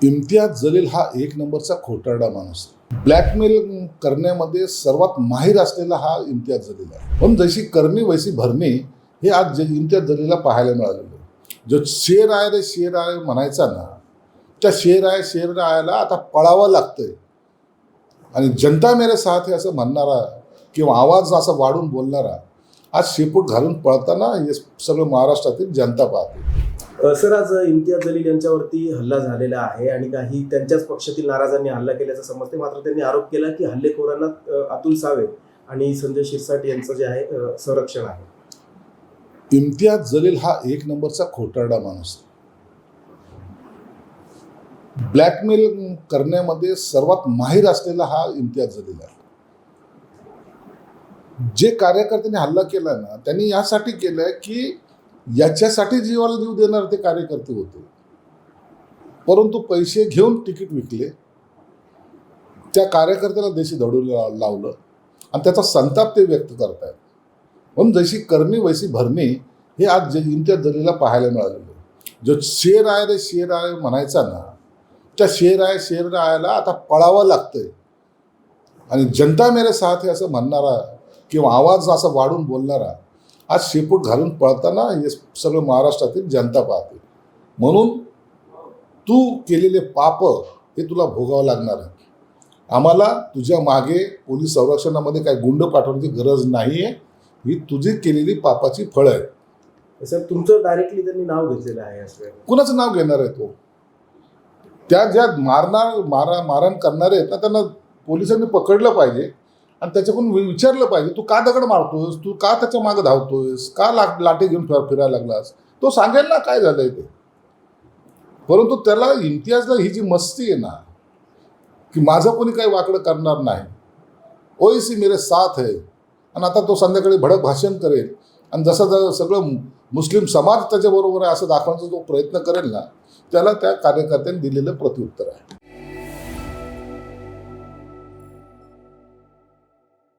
इम्तियाज जलील हा एक नंबरचा खोटारडा माणूस. ब्लॅकमेल करण्यामध्ये सर्वात माहिर असलेला हा इम्तियाज जलील आहे. पण जशी करणी वैसी भरणी हे आज इम्तियाज जलीलला पाहायला मिळालेलं आहे. जो शेर आहे रे शेर आहे म्हणायचा ना, त्या शेर आयला आता पळावं लागतंय. आणि जनता मेरे साथ है असं म्हणणारा किंवा आवाज असा वाढून बोलणारा आज शेपूट घालून पळताना हे सगळं महाराष्ट्रातील जनता पाहते. सर, आज इम्तियाज जलील यांच्यावरती हल्ला झालेला आहे आणि काही त्यांच्याच पक्षातील नाराजांनी हल्ला केल्याचं समजते. मात्र त्यांनी आरोप केला की हल्लेखोरांना अतुल सावे आणि संजय शिरसाट यांचं जे आहे संरक्षण आहे. इम्तियाज जलील हा एक नंबरचा खोटारडा माणूस. ब्लॅकमेल करण्यामध्ये सर्वात माहिर असलेला हा इम्तियाज जलील आहे. जे कार्यकर्त्यांनी हल्ला केला ना, त्यांनी यासाठी केलंय की याच्यासाठी जीवाला जीव देणार ते कार्यकर्ते होते, परंतु पैसे घेऊन तिकीट विकले, त्या कार्यकर्त्याला देशी धडू लावलं आणि त्याचा संताप ते व्यक्त करतायत. म्हणून जशी करणी वैसी भरणी हे आज इम्तियाज जलीलला पाहायला मिळालेलं आहे. जो शेर आहे रे शेर आहे म्हणायचा ना, त्या शेर आयला आता पळावं लागतंय. आणि जनता मेरे साथ है असं म्हणणारा किंवा आवाज असा वाढून बोलणारा आज शेपूट घालून पळताना हे सगळं महाराष्ट्रातील जनता पाहते. म्हणून तू केलेले पाप हे तुला भोगावं लागणार आहे. आम्हाला तुझ्या मागे पोलीस संरक्षणामध्ये काही गुंड पाठवण्याची गरज नाही आहे. ही तुझी केलेली पापाची फळं आहे. सर, तुमचं डायरेक्टली त्यांनी नाव घेतलेलं आहे. असं कुणाचं नाव घेणार आहे तो? त्या ज्या मारहाण करणारे आहेत ना, त्यांना पोलिसांनी पकडलं पाहिजे आणि त्याच्याकडून विचारलं पाहिजे, तू का दगड मारतोयस, तू का त्याच्या मागे धावतोयस, का लाठी घेऊन फिरायला लागलास. तो सांगेल ना काय झालंय ते. परंतु त्याला इम्तियाजला ही जी मस्ती आहे ना की माझं कोणी काही वाकडं करणार नाही, ओएसी मेरे साथ है, आणि आता तो संध्याकाळी भडक भाषण करेल आणि जसं सगळं मुस्लिम समाज त्याच्याबरोबर आहे असं दाखवण्याचा जो प्रयत्न करेल ना, त्याला त्या कार्यकर्त्यांनी दिलेलं प्रत्युत्तर आहे.